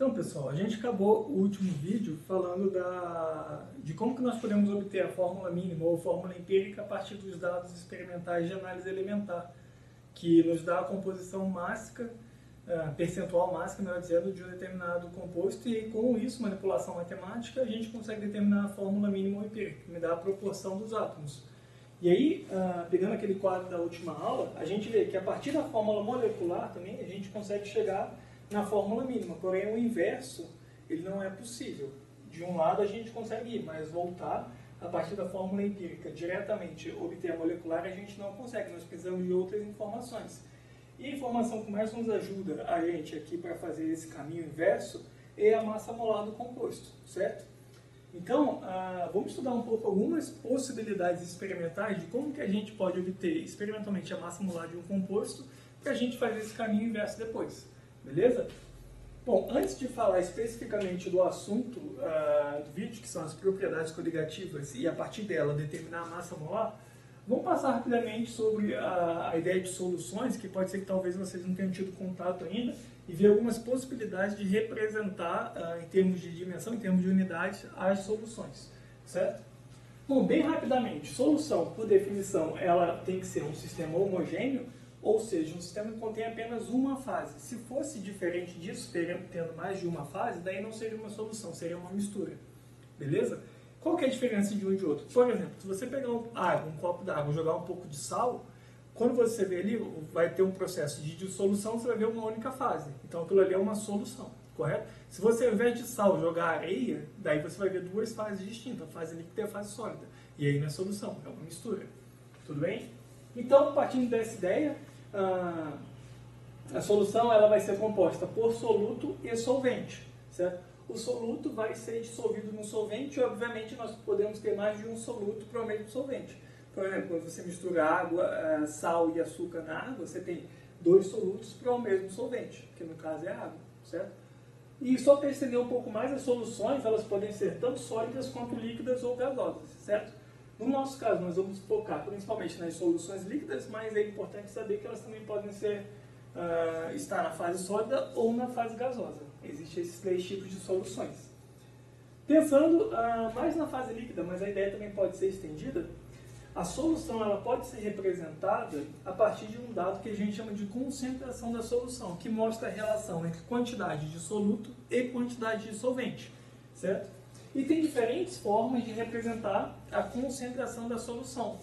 Então, pessoal, a gente acabou o último vídeo falando de como que nós podemos obter a fórmula mínima ou fórmula empírica a partir dos dados experimentais de análise elementar, que nos dá a composição mássica, percentual mássica, melhor dizendo, de um determinado composto, e com isso, manipulação matemática, a gente consegue determinar a fórmula mínima ou empírica, que me dá a proporção dos átomos. E aí, pegando aquele quadro da última aula, a gente vê que a partir da fórmula molecular também a gente consegue chegar na fórmula mínima, porém o inverso ele não é possível. De um lado a gente consegue ir, mas voltar a partir da fórmula empírica diretamente obter a molecular a gente não consegue, nós precisamos de outras informações. E a informação que mais nos ajuda a gente aqui para fazer esse caminho inverso é a massa molar do composto, certo? Então, vamos estudar um pouco algumas possibilidades experimentais de como que a gente pode obter experimentalmente a massa molar de um composto para a gente fazer esse caminho inverso depois, beleza? Bom, antes de falar especificamente do assunto do vídeo, que são as propriedades coligativas, e a partir dela determinar a massa molar, vamos passar rapidamente sobre a ideia de soluções, que pode ser que talvez vocês não tenham tido contato ainda, e ver algumas possibilidades de representar, em termos de dimensão, em termos de unidade, as soluções, certo? Bom, bem rapidamente, solução, por definição, ela tem que ser um sistema homogêneo, ou seja, um sistema que contém apenas uma fase. Se fosse diferente disso, tendo mais de uma fase, daí não seria uma solução, seria uma mistura, beleza? Qual que é a diferença de um e de outro? Por exemplo, se você pegar um copo d'água e jogar um pouco de sal, quando você vê ali, vai ter um processo de dissolução, você vai ver uma única fase. Então aquilo ali é uma solução, correto? Se você, ao invés de sal, jogar areia, daí você vai ver duas fases distintas, a fase líquida e a fase sólida. E aí não é solução, é uma mistura. Tudo bem? Então, partindo dessa ideia, a solução ela vai ser composta por soluto e solvente, certo? O soluto vai ser dissolvido no solvente e, obviamente, nós podemos ter mais de um soluto para o mesmo solvente. Por exemplo, quando você mistura água, sal e açúcar na água, você tem dois solutos para o mesmo solvente, que no caso é a água, certo? E só para entender um pouco mais, as soluções elas podem ser tanto sólidas quanto líquidas ou gasosas, certo? No nosso caso, nós vamos focar principalmente nas soluções líquidas, mas é importante saber que elas também podem estar na fase sólida ou na fase gasosa. Existem esses três tipos de soluções. Pensando mais na fase líquida, mas a ideia também pode ser estendida, a solução ela pode ser representada a partir de um dado que a gente chama de concentração da solução, que mostra a relação entre quantidade de soluto e quantidade de solvente, certo? E tem diferentes formas de representar a concentração da solução,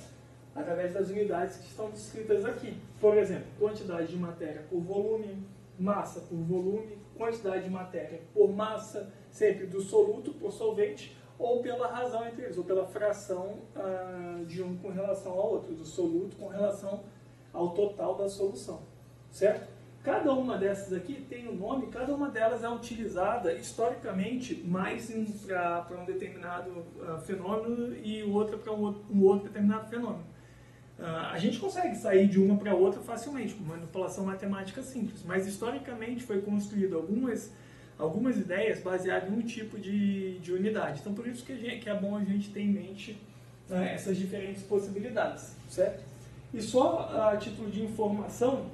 através das unidades que estão descritas aqui. Por exemplo, quantidade de matéria por volume, massa por volume, quantidade de matéria por massa, sempre do soluto por solvente, ou pela razão entre eles, ou pela fração de um com relação ao outro, do soluto com relação ao total da solução, certo? Cada uma dessas aqui tem um nome, cada uma delas é utilizada historicamente mais para um determinado fenômeno e outra para um outro determinado fenômeno. A gente consegue sair de uma para outra facilmente, com manipulação matemática simples, mas historicamente foi construído algumas ideias baseadas em um tipo de unidade. Então, por isso que é bom a gente ter em mente essas diferentes possibilidades, certo? E só a título de informação,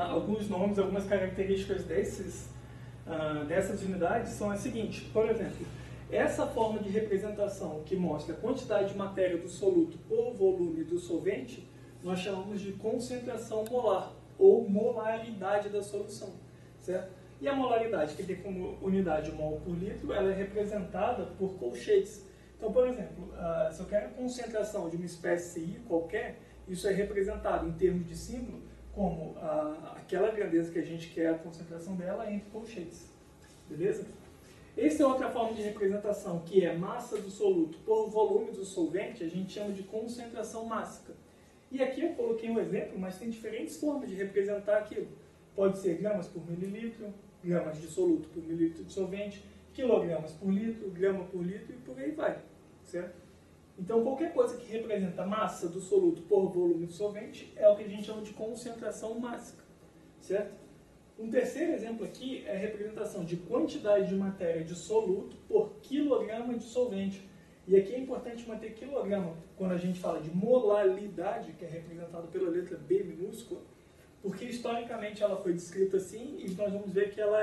alguns nomes, algumas características dessas unidades são as seguintes. Por exemplo, essa forma de representação que mostra a quantidade de matéria do soluto por volume do solvente, nós chamamos de concentração molar, ou molaridade da solução, certo? E a molaridade, que tem como unidade mol por litro, ela é representada por colchetes. Então, por exemplo, se eu quero a concentração de uma espécie I qualquer, isso é representado em termos de símbolo como aquela grandeza que a gente quer a concentração dela entre colchetes. Beleza? Essa é outra forma de representação, que é massa do soluto por volume do solvente, a gente chama de concentração mássica. E aqui eu coloquei um exemplo, mas tem diferentes formas de representar aquilo. Pode ser gramas por mililitro, gramas de soluto por mililitro de solvente, quilogramas por litro, grama por litro e por aí vai, certo? Então, qualquer coisa que representa massa do soluto por volume do solvente é o que a gente chama de concentração mássica, certo? Um terceiro exemplo aqui é a representação de quantidade de matéria de soluto por quilograma de solvente. E aqui é importante manter quilograma quando a gente fala de molaridade, que é representado pela letra B minúscula, porque historicamente ela foi descrita assim e nós vamos ver que ela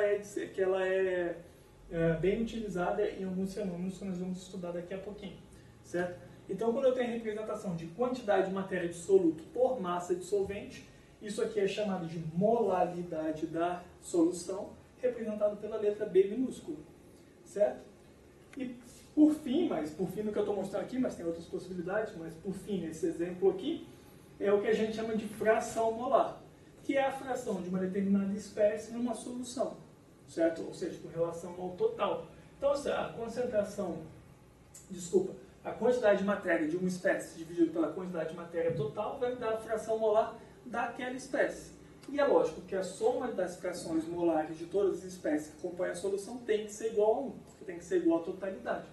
é bem utilizada em alguns fenômenos que nós vamos estudar daqui a pouquinho, certo? Então, quando eu tenho a representação de quantidade de matéria dissoluto por massa dissolvente, isso aqui é chamado de molaridade da solução, representado pela letra B minúscula, certo? E por fim no que eu estou mostrando aqui, mas tem outras possibilidades, mas por fim, nesse exemplo aqui, é o que a gente chama de fração molar, que é a fração de uma determinada espécie numa solução, certo? Ou seja, com relação ao total. Então, a quantidade de matéria de uma espécie dividido pela quantidade de matéria total vai dar a fração molar daquela espécie. E é lógico que a soma das frações molares de todas as espécies que compõem a solução tem que ser igual a 1, porque tem que ser igual à totalidade,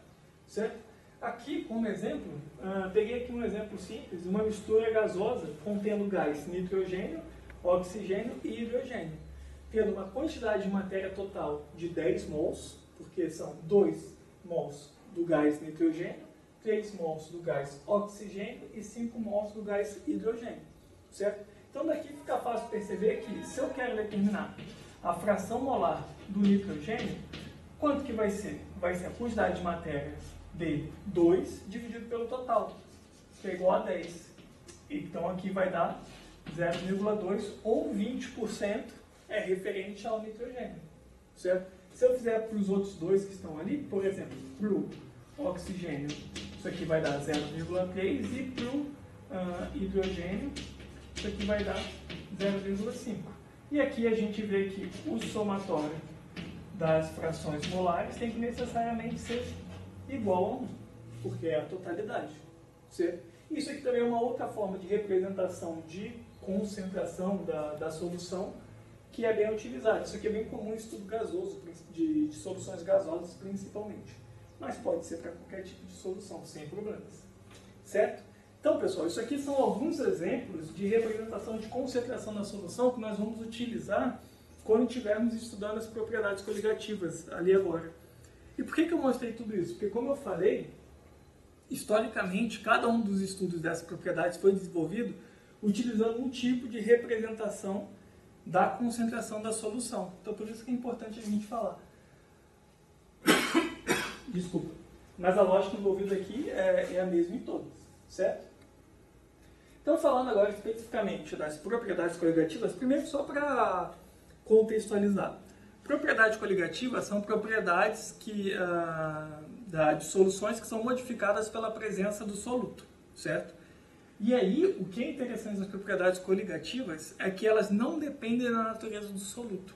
certo? Aqui, como exemplo, peguei aqui um exemplo simples, uma mistura gasosa contendo gás nitrogênio, oxigênio e hidrogênio, tendo uma quantidade de matéria total de 10 mols, porque são 2 mols do gás nitrogênio, 3 mols do gás oxigênio e 5 mols do gás hidrogênio, certo? Então daqui fica fácil perceber que se eu quero determinar a fração molar do nitrogênio, quanto que vai ser? Vai ser a quantidade de matéria de 2 dividido pelo total, que é igual a 10. Então aqui vai dar 0,2 ou 20% é referente ao nitrogênio, certo? Se eu fizer para os outros dois que estão ali, por exemplo, para o oxigênio, isso aqui vai dar 0,3 e para o hidrogênio, isso aqui vai dar 0,5. E aqui a gente vê que o somatório das frações molares tem que necessariamente ser igual a 1, porque é a totalidade, certo? Isso aqui também é uma outra forma de representação de concentração da solução que é bem utilizada. Isso aqui é bem comum em estudo gasoso, de soluções gasosas principalmente, mas pode ser para qualquer tipo de solução, sem problemas, certo? Então, pessoal, isso aqui são alguns exemplos de representação de concentração da solução que nós vamos utilizar quando estivermos estudando as propriedades coligativas ali agora. E por que eu mostrei tudo isso? Porque, como eu falei, historicamente, cada um dos estudos dessas propriedades foi desenvolvido utilizando um tipo de representação da concentração da solução. Então, por isso que é importante a gente falar. Desculpa. Mas a lógica envolvida aqui é a mesma em todas, certo? Então, falando agora especificamente das propriedades coligativas, primeiro só para contextualizar. Propriedades coligativas são propriedades de soluções que são modificadas pela presença do soluto, certo? E aí, o que é interessante das propriedades coligativas é que elas não dependem da natureza do soluto.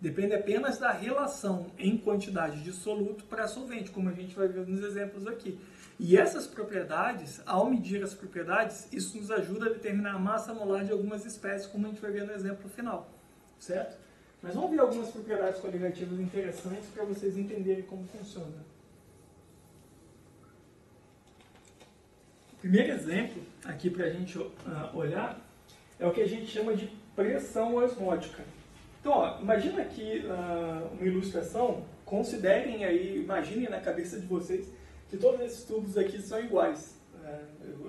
Depende apenas da relação em quantidade de soluto para solvente, como a gente vai ver nos exemplos aqui. E essas propriedades, ao medir as propriedades, isso nos ajuda a determinar a massa molar de algumas espécies, como a gente vai ver no exemplo final, certo? Mas vamos ver algumas propriedades coligativas interessantes para vocês entenderem como funciona. O primeiro exemplo, aqui para a gente olhar, é o que a gente chama de pressão osmótica. Então, ó, imagina aqui uma ilustração, considerem aí, imaginem na cabeça de vocês que todos esses tubos aqui são iguais.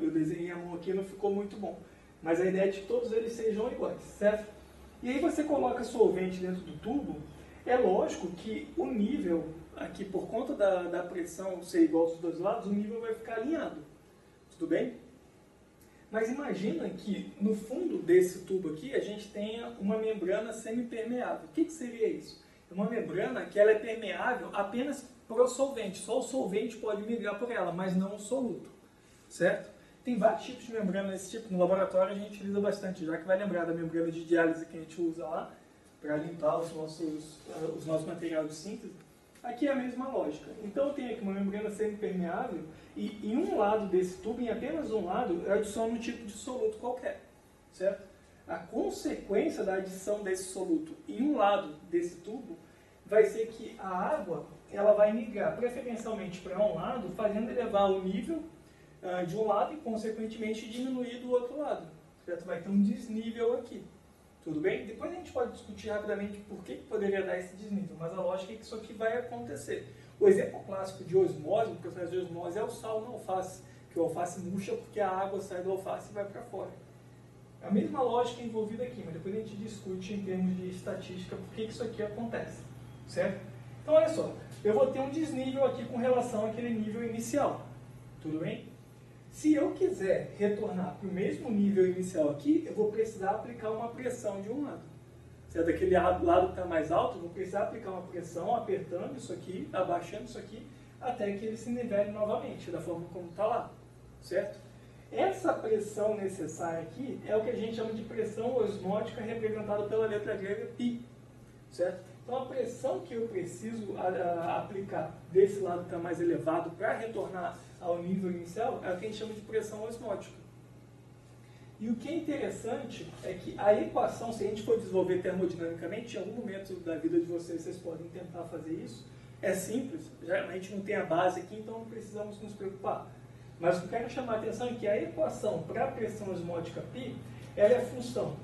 Eu desenhei a mão aqui, não ficou muito bom. Mas a ideia é que todos eles sejam iguais, certo? E aí você coloca solvente dentro do tubo, é lógico que o nível, aqui por conta da pressão ser igual dos dois lados, o nível vai ficar alinhado. Tudo bem? Mas imagina que no fundo desse tubo aqui a gente tenha uma membrana semipermeável. O que seria isso? É uma membrana que ela é permeável apenas para o solvente. Só o solvente pode migrar por ela, mas não o soluto, certo? Tem vários tipos de membrana desse tipo. No laboratório a gente utiliza bastante, já que vai lembrar da membrana de diálise que a gente usa lá para limpar os nossos materiais de síntese. Aqui é a mesma lógica. Então eu tenho aqui uma membrana semipermeável e em um lado desse tubo, em apenas um lado, eu adiciono um tipo de soluto qualquer, certo? A consequência da adição desse soluto em um lado desse tubo vai ser que a água ela vai migrar preferencialmente para um lado, fazendo elevar o nível de um lado e, consequentemente, diminuir do outro lado, certo? Vai ter um desnível aqui. Tudo bem? Depois a gente pode discutir rapidamente por que poderia dar esse desnível, mas a lógica é que isso aqui vai acontecer. O exemplo clássico de osmose, o processo de osmose, é o sal na alface, que o alface murcha porque a água sai do alface e vai para fora. É a mesma lógica envolvida aqui, mas depois a gente discute em termos de estatística por que isso aqui acontece, certo? Então, olha só, eu vou ter um desnível aqui com relação àquele nível inicial, tudo bem? Se eu quiser retornar para o mesmo nível inicial aqui, eu vou precisar aplicar uma pressão de um lado. Certo? Aquele lado que está mais alto, eu vou precisar aplicar uma pressão apertando isso aqui, abaixando isso aqui, até que ele se nivele novamente, da forma como está lá, certo? Essa pressão necessária aqui é o que a gente chama de pressão osmótica, representada pela letra grega π, certo? Então a pressão que eu preciso aplicar desse lado que está mais elevado para retornar ao nível inicial é o que a gente chama de pressão osmótica. E o que é interessante é que a equação, se a gente for desenvolver termodinamicamente, em algum momento da vida de vocês podem tentar fazer isso, é simples, a gente não tem a base aqui, então não precisamos nos preocupar. Mas o que eu quero chamar a atenção é que a equação para a pressão osmótica π, ela é a função.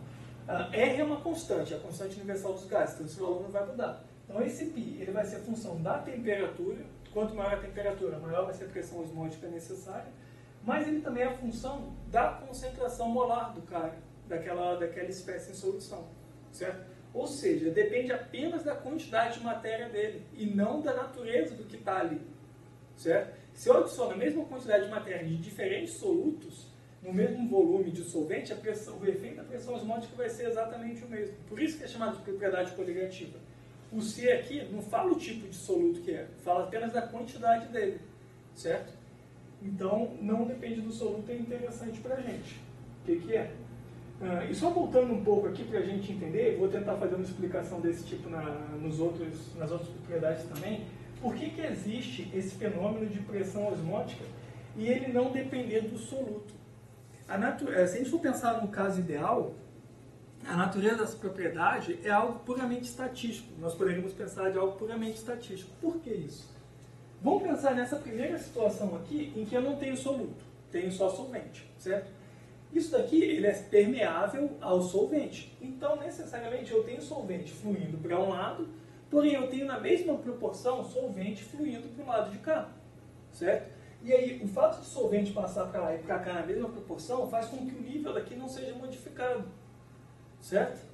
R é uma constante, a constante universal dos gases, então esse valor não vai mudar. Então esse π ele vai ser a função da temperatura, quanto maior a temperatura, maior vai ser a pressão osmótica necessária, mas ele também é a função da concentração molar do cara, daquela espécie em solução, certo? Ou seja, depende apenas da quantidade de matéria dele e não da natureza do que está ali, certo? Se eu adiciono a mesma quantidade de matéria de diferentes solutos, no mesmo volume de solvente, o efeito da pressão osmótica vai ser exatamente o mesmo. Por isso que é chamado de propriedade coligativa. O C aqui não fala o tipo de soluto que é, fala apenas da quantidade dele, certo? Então, não depende do soluto, é interessante para a gente. O que é? E só voltando um pouco aqui para a gente entender, vou tentar fazer uma explicação desse tipo nas outras propriedades também. Por que existe esse fenômeno de pressão osmótica e ele não depender do soluto? Se a gente for pensar no caso ideal, a natureza dessa propriedade é algo puramente estatístico. Nós poderíamos pensar de algo puramente estatístico. Por que isso? Vamos pensar nessa primeira situação aqui, em que eu não tenho soluto, tenho só solvente, certo? Isso daqui ele é permeável ao solvente. Então, necessariamente, eu tenho solvente fluindo para um lado, porém eu tenho na mesma proporção solvente fluindo para o lado de cá, certo? E aí, o fato de solvente passar para lá e para cá na mesma proporção faz com que o nível daqui não seja modificado, certo?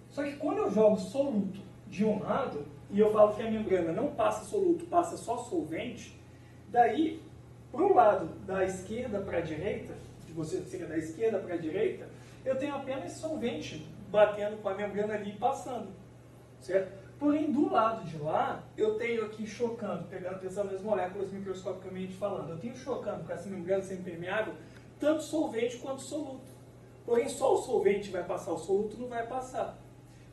Só que quando eu jogo soluto de um lado, e eu falo que a membrana não passa soluto, passa só solvente, daí, para o lado da esquerda para a direita, de você seria da esquerda para a direita, eu tenho apenas solvente batendo com a membrana ali e passando, certo? Porém, do lado de lá, eu tenho aqui chocando, pensando nas moléculas microscopicamente falando, eu tenho chocando com essa membrana semipermeável, tanto solvente quanto soluto. Porém, só o solvente vai passar, o soluto não vai passar.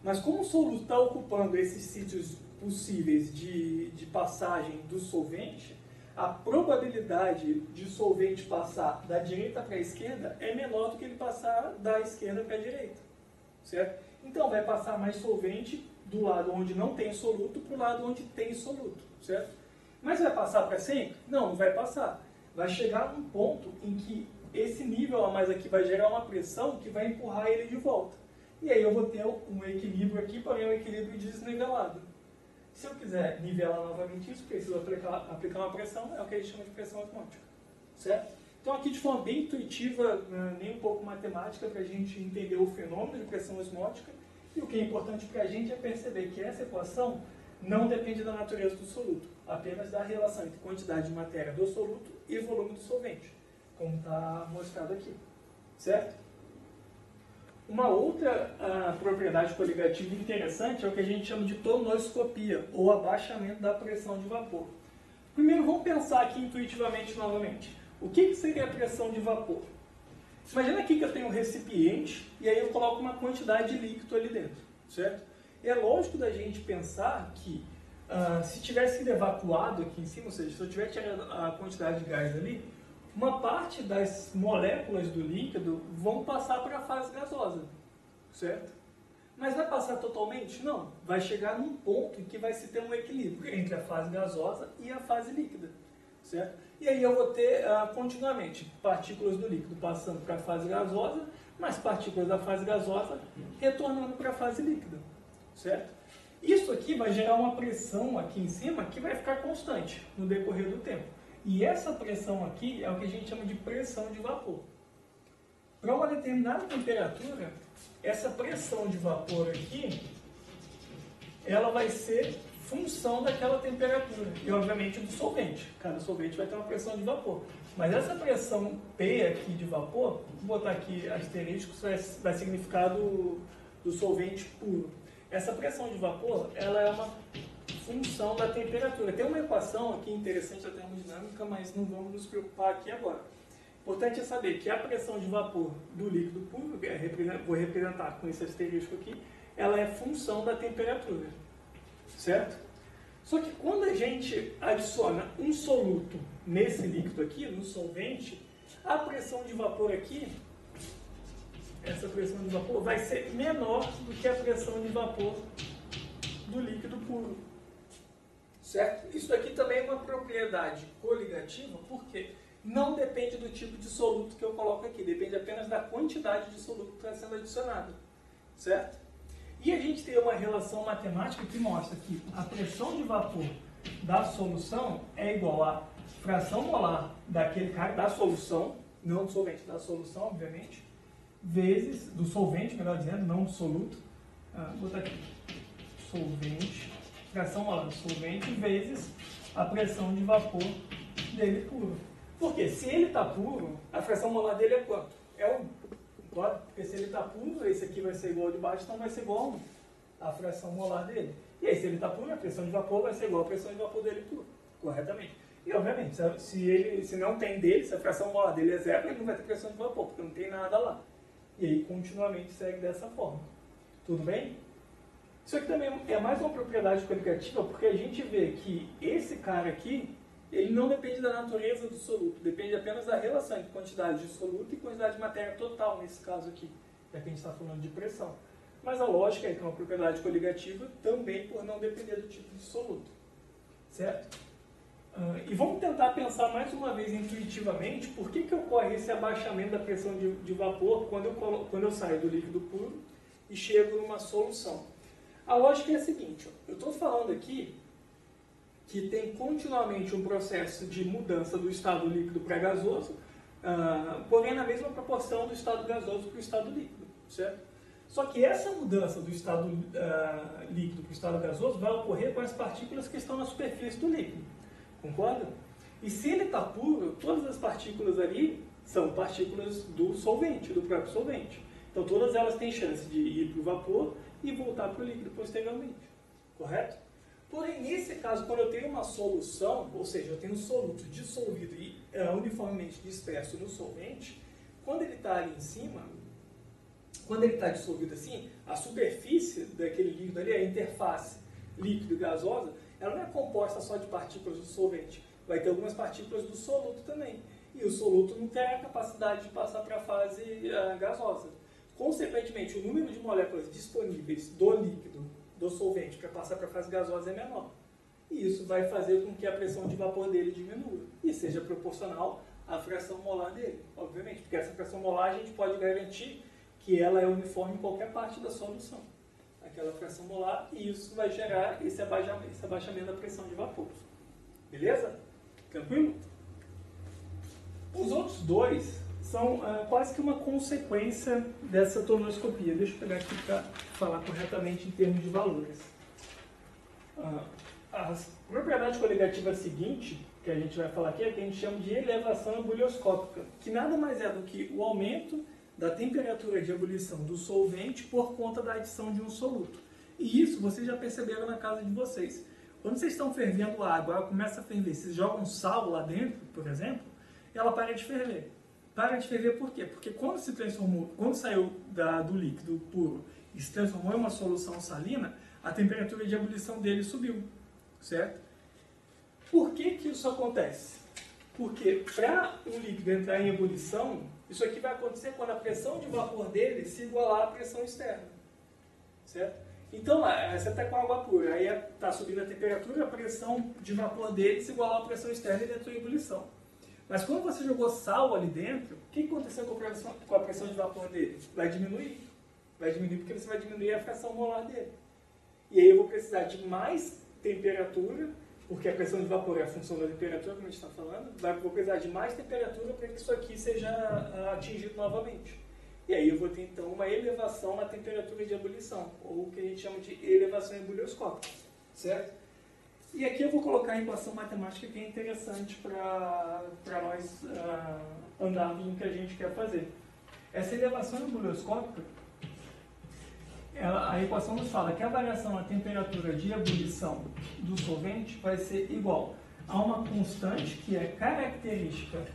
Mas como o soluto está ocupando esses sítios possíveis de passagem do solvente, a probabilidade de solvente passar da direita para a esquerda é menor do que ele passar da esquerda para a direita, certo? Então, vai passar mais solvente do lado onde não tem soluto para o lado onde tem soluto, certo? Mas vai passar para sempre? Não, não vai passar. Vai chegar num ponto em que esse nível a mais aqui vai gerar uma pressão que vai empurrar ele de volta. E aí eu vou ter um equilíbrio aqui, porém um equilíbrio desnivelado. Se eu quiser nivelar novamente isso, preciso aplicar uma pressão, é o que a gente chama de pressão osmótica, certo? Então aqui de forma bem intuitiva, nem um pouco matemática, para a gente entender o fenômeno de pressão osmótica. E o que é importante para a gente é perceber que essa equação não depende da natureza do soluto, apenas da relação entre quantidade de matéria do soluto e volume do solvente, como está mostrado aqui, certo? Uma outra propriedade coligativa interessante é o que a gente chama de tonoscopia, ou abaixamento da pressão de vapor. Primeiro, vamos pensar aqui intuitivamente novamente. O que seria a pressão de vapor? Imagina aqui que eu tenho um recipiente e aí eu coloco uma quantidade de líquido ali dentro, certo? E é lógico da gente pensar que se tivesse sido evacuado aqui em cima, ou seja, se eu tiver tirado a quantidade de gás ali, uma parte das moléculas do líquido vão passar para a fase gasosa, certo? Mas vai passar totalmente? Não. Vai chegar num ponto em que vai se ter um equilíbrio entre a fase gasosa e a fase líquida, certo? E aí eu vou ter continuamente partículas do líquido passando para a fase gasosa, mais partículas da fase gasosa retornando para a fase líquida, certo? Isso aqui vai gerar uma pressão aqui em cima que vai ficar constante no decorrer do tempo. E essa pressão aqui é o que a gente chama de pressão de vapor. para uma determinada temperatura, essa pressão de vapor aqui, ela vai ser função daquela temperatura e, obviamente, do solvente. Cada solvente vai ter uma pressão de vapor. Mas essa pressão P aqui de vapor, vou botar aqui asterisco, vai significar do solvente puro. Essa pressão de vapor, ela é uma função da temperatura. Tem uma equação aqui interessante da termodinâmica, mas não vamos nos preocupar aqui agora. Importante é saber que a pressão de vapor do líquido puro, vou representar com esse asterisco aqui, ela é função da temperatura, certo? Só que quando a gente adiciona um soluto nesse líquido aqui, no solvente, a pressão de vapor aqui, essa pressão de vapor vai ser menor do que a pressão de vapor do líquido puro, certo? Isso aqui também é uma propriedade coligativa, porque não depende do tipo de soluto que eu coloco aqui, depende apenas da quantidade de soluto que está sendo adicionado, certo? E a gente tem uma relação matemática que mostra que a pressão de vapor da solução é igual à fração molar daquele cara, da solução, não do solvente, da solução, obviamente, vezes, do solvente, melhor dizendo, não do soluto, vou botar aqui, solvente, fração molar do solvente, vezes a pressão de vapor dele puro. Porque se ele está puro, a fração molar dele é quanto? É 1. Porque se ele está puro, esse aqui vai ser igual ao de baixo, então vai ser igual a 1, a fração molar dele. E aí, se ele está puro, a pressão de vapor vai ser igual à pressão de vapor dele puro, corretamente. E, obviamente, se não tem dele, se a fração molar dele é 0, ele não vai ter pressão de vapor, porque não tem nada lá. E aí, continuamente, segue dessa forma. Tudo bem? Isso aqui também é mais uma propriedade coligativa, porque a gente vê que esse cara aqui, ele não depende da natureza do soluto, depende apenas da relação entre quantidade de soluto e quantidade de matéria total, nesse caso aqui, já que a gente está falando de pressão. Mas a lógica é que é uma propriedade coligativa também por não depender do tipo de soluto, certo? E vamos tentar pensar mais uma vez intuitivamente por que ocorre esse abaixamento da pressão de vapor quando eu saio do líquido puro e chego numa solução. A lógica é a seguinte, ó, eu estou falando aqui que tem continuamente um processo de mudança do estado líquido para gasoso, porém na mesma proporção do estado gasoso para o estado líquido, certo? Só que essa mudança do estado líquido para o estado gasoso vai ocorrer com as partículas que estão na superfície do líquido, concorda? E se ele está puro, todas as partículas ali são partículas do solvente, do próprio solvente. Então todas elas têm chance de ir para o vapor e voltar para o líquido posteriormente, correto? Porém, nesse caso, quando eu tenho uma solução, ou seja, eu tenho um soluto dissolvido e uniformemente disperso no solvente, quando ele está ali em cima, quando ele está dissolvido assim, a superfície daquele líquido ali, a interface líquido e gasosa, ela não é composta só de partículas do solvente, vai ter algumas partículas do soluto também. E o soluto não tem a capacidade de passar para a fase gasosa. Consequentemente, o número de moléculas disponíveis do líquido, do solvente, para passar para a fase gasosa é menor. E isso vai fazer com que a pressão de vapor dele diminua e seja proporcional à fração molar dele, obviamente, porque essa fração molar a gente pode garantir que ela é uniforme em qualquer parte da solução, aquela fração molar, e isso vai gerar esse abaixamento da pressão de vapor. Beleza? Tranquilo? Os outros dois são quase que uma consequência dessa tonoscopia. Deixa eu pegar aqui para falar corretamente em termos de valores. A propriedade coligativa seguinte, que a gente vai falar aqui, é que a gente chama de elevação ebulioscópica, que nada mais é do que o aumento da temperatura de ebulição do solvente por conta da adição de um soluto. E isso vocês já perceberam na casa de vocês. Quando vocês estão fervendo água, ela começa a ferver, vocês jogam sal lá dentro, por exemplo, ela para de ferver. Para de ferver por quê? Porque quando saiu do líquido puro e se transformou em uma solução salina, a temperatura de ebulição dele subiu, certo? Por que isso acontece? Porque para o líquido entrar em ebulição, isso aqui vai acontecer quando a pressão de vapor dele se igualar à pressão externa, certo? Então, você está com água pura, aí está subindo a temperatura, a pressão de vapor dele se igualar à pressão externa e ele entrou em ebulição. Mas quando você jogou sal ali dentro, o que aconteceu com a pressão de vapor dele? Vai diminuir. Vai diminuir porque você vai diminuir a fração molar dele. E aí eu vou precisar de mais temperatura, porque a pressão de vapor é a função da temperatura, como a gente está falando. Vou precisar de mais temperatura para que isso aqui seja atingido novamente. E aí eu vou ter então uma elevação na temperatura de ebulição, ou o que a gente chama de elevação ebulioscópica, certo? E aqui eu vou colocar a equação matemática que é interessante para nós andarmos no que a gente quer fazer. Essa elevação ebulioscópica, a equação nos fala que a variação na temperatura de ebulição do solvente vai ser igual a uma constante que é característica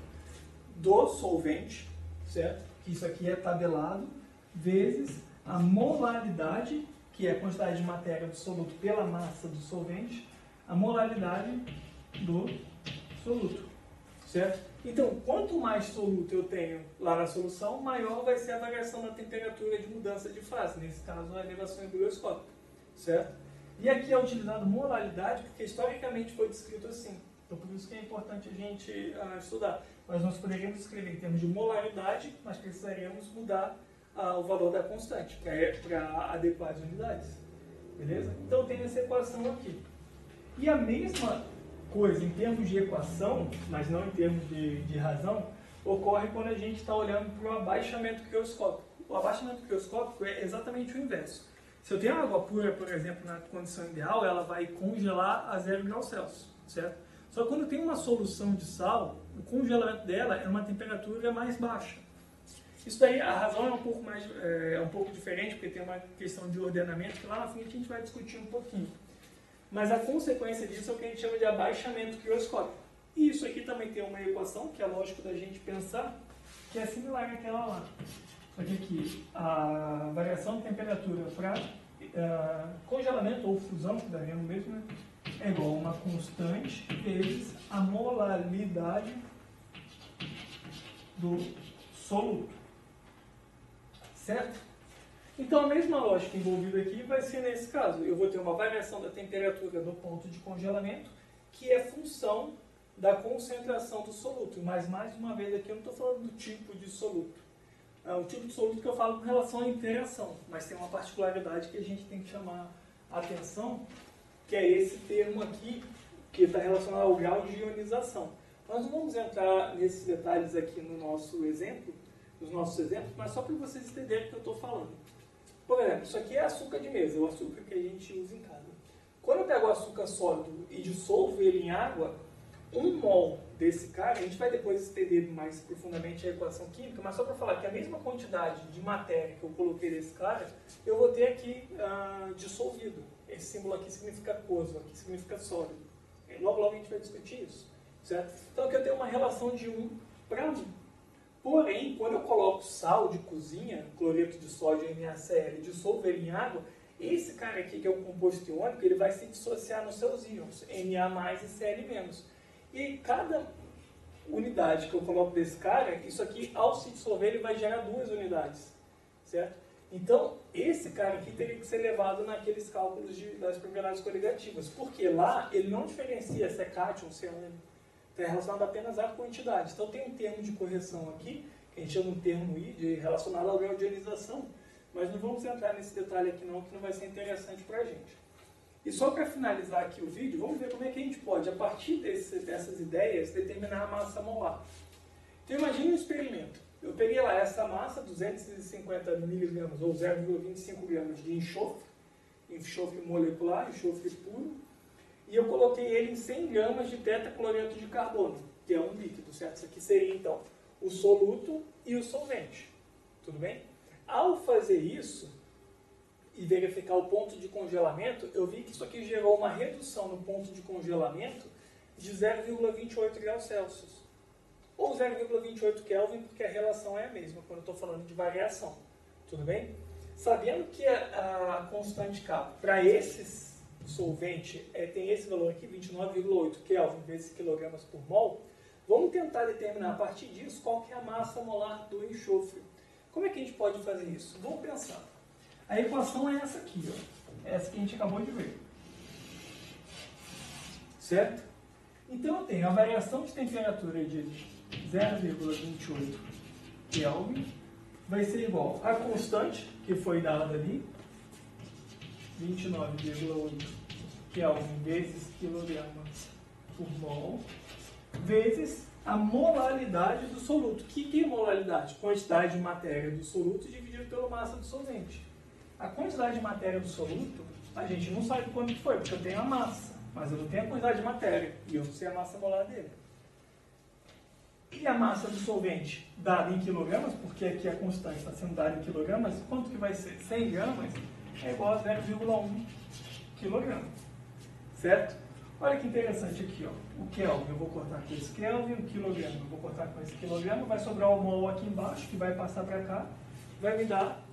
do solvente, certo? Isso aqui é tabelado, vezes a molaridade, que é a quantidade de matéria do soluto pela massa do solvente, a molaridade do soluto, certo? Então, quanto mais soluto eu tenho lá na solução, maior vai ser a variação na temperatura de mudança de fase, nesse caso a elevação ebulioscópica, certo? E aqui é utilizado molaridade porque historicamente foi descrito assim, então por isso que é importante a gente estudar. Mas nós poderíamos escrever em termos de molaridade, mas precisaríamos mudar o valor da constante para adequar as unidades, beleza? Então tem essa equação aqui. E a mesma coisa em termos de equação, mas não em termos de razão, ocorre quando a gente está olhando para o abaixamento crioscópico. O abaixamento crioscópico é exatamente o inverso. Se eu tenho água pura, por exemplo, na condição ideal, ela vai congelar a 0 graus Celsius, certo? Só que quando tem uma solução de sal, o congelamento dela é uma temperatura mais baixa. Isso daí, a razão é um pouco diferente, porque tem uma questão de ordenamento que lá na frente a gente vai discutir um pouquinho. Mas a consequência disso é o que a gente chama de abaixamento crioscópico. E isso aqui também tem uma equação, que é lógico da gente pensar, que é similar àquela lá. Só que aqui, a variação de temperatura para congelamento ou fusão, que daria no mesmo, né, é igual a uma constante vezes a molaridade do soluto. Certo? Então, a mesma lógica envolvida aqui vai ser nesse caso. Eu vou ter uma variação da temperatura no ponto de congelamento, que é função da concentração do soluto. Mas, mais uma vez, aqui eu não estou falando do tipo de soluto. O tipo de soluto que eu falo com relação à interação. Mas tem uma particularidade que a gente tem que chamar a atenção, que é esse termo aqui, que está relacionado ao grau de ionização. Nós não vamos entrar nesses detalhes aqui no nosso exemplo, nos nossos exemplos, mas só para vocês entenderem o que eu estou falando. Por exemplo, isso aqui é açúcar de mesa, o açúcar que a gente usa em casa. Quando eu pego o açúcar sólido e dissolvo ele em água, 1 mol desse cara, a gente vai depois entender mais profundamente a equação química, mas só para falar que a mesma quantidade de matéria que eu coloquei nesse cara, eu vou ter aqui dissolvido. Esse símbolo aqui significa aquoso, aqui significa sólido. Logo, logo a gente vai discutir isso, certo? Então aqui eu tenho uma relação de 1 para 1. Porém, quando eu coloco sal de cozinha, cloreto de sódio NaCl, dissolvo ele em água, esse cara aqui, que é o composto iônico, ele vai se dissociar nos seus íons, Na e Cl-. E cada unidade que eu coloco desse cara, isso aqui, ao se dissolver, ele vai gerar 2 unidades, certo? Então, esse cara aqui teria que ser levado naqueles cálculos das propriedades coligativas, porque lá ele não diferencia se é cátion, se é ânion. É relacionado apenas à quantidade. Então tem um termo de correção aqui, que a gente chama de termo I, relacionado ao grau de ionização, mas não vamos entrar nesse detalhe aqui não, que não vai ser interessante para a gente. E só para finalizar aqui o vídeo, vamos ver como é que a gente pode, a partir dessas ideias, determinar a massa molar. Então imagine um experimento. Eu peguei lá essa massa, 250 miligramas ou 0,25 gramas de enxofre molecular, enxofre puro, e eu coloquei ele em 100 gramas de tetacloreto de carbono, que é um líquido, certo? Isso aqui seria, então, o soluto e o solvente, tudo bem? Ao fazer isso e verificar o ponto de congelamento, eu vi que isso aqui gerou uma redução no ponto de congelamento de 0,28 graus Celsius, ou 0,28 Kelvin, porque a relação é a mesma, quando eu estou falando de variação, tudo bem? Sabendo que a constante K, para esses solvente tem esse valor aqui, 29,8 Kelvin vezes quilogramas por mol, vamos tentar determinar a partir disso qual que é a massa molar do enxofre. Como é que a gente pode fazer isso? Vamos pensar. A equação é essa aqui, ó. Essa que a gente acabou de ver. Certo? Então eu tenho a variação de temperatura de 0,28 Kelvin vai ser igual à constante que foi dada ali, 29,8 Kelvin vezes quilograma por mol, vezes a molaridade do soluto. O que é molaridade? Quantidade de matéria do soluto dividido pela massa do solvente. A quantidade de matéria do soluto, a gente não sabe quanto foi, porque eu tenho a massa, mas eu não tenho a quantidade de matéria, e eu não sei a massa molar dele. E a massa do solvente, dada em quilogramas, porque aqui a constante está sendo dada em quilogramas, quanto que vai ser? 100 gramas é igual a 0,1 quilograma, certo? Olha que interessante aqui, ó. O Kelvin eu vou cortar com esse Kelvin, o quilograma eu vou cortar com esse quilograma, vai sobrar o mol aqui embaixo, que vai passar para cá, vai me dar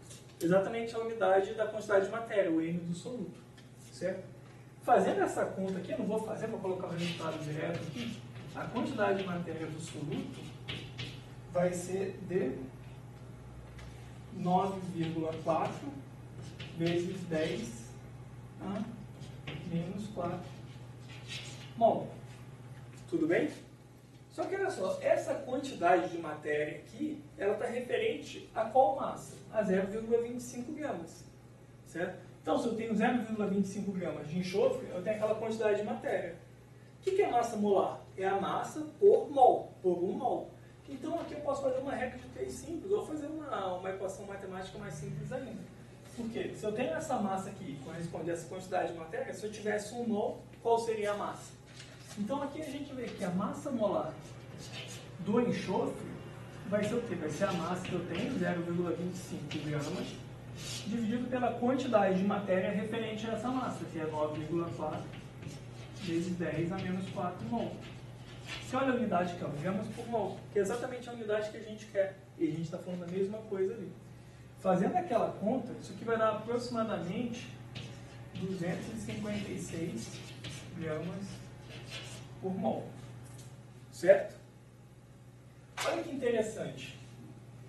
exatamente a unidade da quantidade de matéria, o M do soluto, certo? Fazendo essa conta aqui, eu não vou fazer para colocar o resultado direto aqui, a quantidade de matéria do soluto vai ser de 9,4 vezes 10 a menos 4 mol. Tudo bem? Só que olha só, essa quantidade de matéria aqui, ela está referente a qual massa? A 0,25 gramas, certo? Então, se eu tenho 0,25 gramas de enxofre, eu tenho aquela quantidade de matéria. O que é massa molar? É a massa por mol, por 1 mol. Então, aqui eu posso fazer uma regra de 3 simples, ou fazer uma equação matemática mais simples ainda. Por quê? Se eu tenho essa massa aqui, corresponde a essa quantidade de matéria, se eu tivesse 1 mol, qual seria a massa? Então, aqui a gente vê que a massa molar do enxofre vai ser o quê? Vai ser a massa que eu tenho, 0,25 gramas, dividido pela quantidade de matéria referente a essa massa, que é 9,4 vezes 10 a menos 4 mol. Se olha a unidade que é gramas por mol, que é exatamente a unidade que a gente quer. E a gente está falando a mesma coisa ali. Fazendo aquela conta, isso aqui vai dar aproximadamente 256 gramas por mol. Certo? Olha que interessante.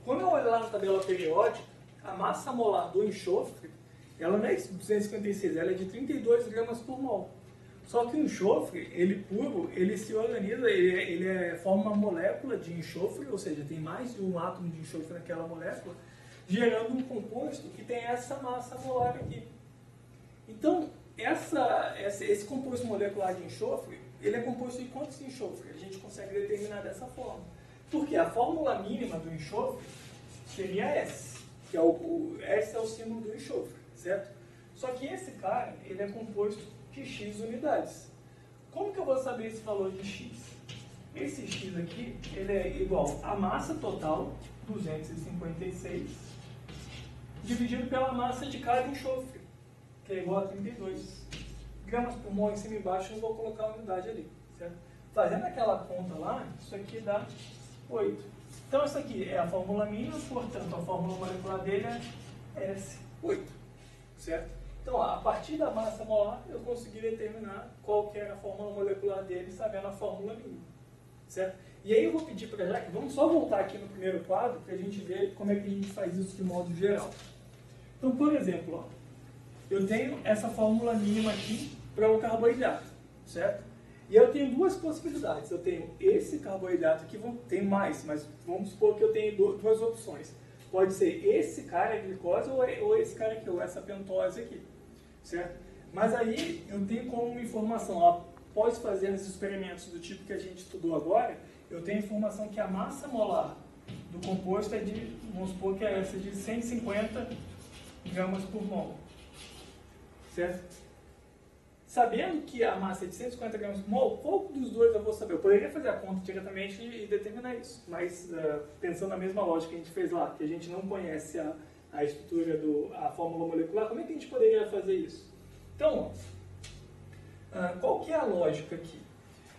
Quando eu olho lá na tabela periódica, a massa molar do enxofre, ela não é 256, ela é de 32 gramas por mol. Só que o enxofre, ele puro, ele se organiza, ele forma uma molécula de enxofre, ou seja, tem mais de um átomo de enxofre naquela molécula, gerando um composto que tem essa massa molar aqui. Então, esse composto molecular de enxofre, ele é composto de quantos enxofre? A gente consegue determinar dessa forma. Porque a fórmula mínima do enxofre seria S, que é S é o símbolo do enxofre, certo? Só que esse cara, ele é composto de X unidades. Como que eu vou saber esse valor de X? Esse X aqui, ele é igual à massa total, 256, dividido pela massa de cada enxofre, que é igual a 32 gramas por mol. Em cima e embaixo eu vou colocar a unidade ali, certo? Fazendo aquela conta lá, isso aqui dá 8. Então isso aqui é a fórmula mínima, portanto a fórmula molecular dele é S8, certo? Então, a partir da massa molar, eu consegui determinar qual que era a fórmula molecular dele, sabendo a fórmula mínima, certo? E aí eu vou pedir para a Jaque, vamos só voltar aqui no primeiro quadro, para a gente ver como é que a gente faz isso de modo geral. Então, por exemplo, ó, eu tenho essa fórmula mínima aqui para o carboidrato, certo? E eu tenho duas possibilidades. Eu tenho esse carboidrato aqui, tem mais, mas vamos supor que eu tenho duas opções. Pode ser esse cara, a glicose, ou esse cara aqui, ou essa pentose aqui, certo? Mas aí eu tenho como informação, ó, após fazer os experimentos do tipo que a gente estudou agora, eu tenho informação que a massa molar do composto é de, vamos supor que é essa de 150 gramas por mol, certo? Sabendo que a massa é de 150 gramas por mol, qual dos dois eu vou saber? Eu poderia fazer a conta diretamente e determinar isso, mas pensando na mesma lógica que a gente fez lá, que a gente não conhece a estrutura, a fórmula molecular, como é que a gente poderia fazer isso? Então, qual que é a lógica aqui?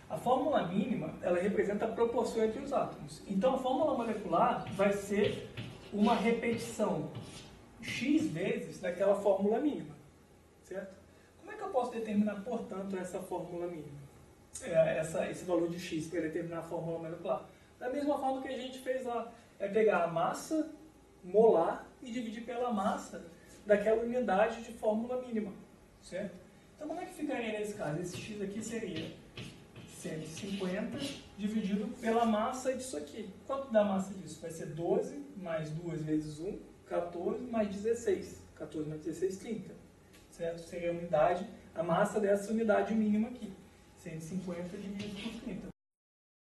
A fórmula mínima, ela representa a proporção entre os átomos. Então, a fórmula molecular vai ser uma repetição x vezes daquela fórmula mínima, certo? Como é que eu posso determinar, portanto, essa fórmula mínima? Esse valor de x para determinar a fórmula molecular? Da mesma forma que a gente fez lá, é pegar a massa molar e dividir pela massa daquela unidade de fórmula mínima, certo? Então, como é que ficaria nesse caso? Esse x aqui seria 150 dividido pela massa disso aqui. Quanto dá a massa disso? Vai ser 12 mais 2 vezes 1, 14 mais 16. 14 mais 16, 30. Certo? Seria a unidade, a massa dessa unidade mínima aqui. 150 dividido por 30.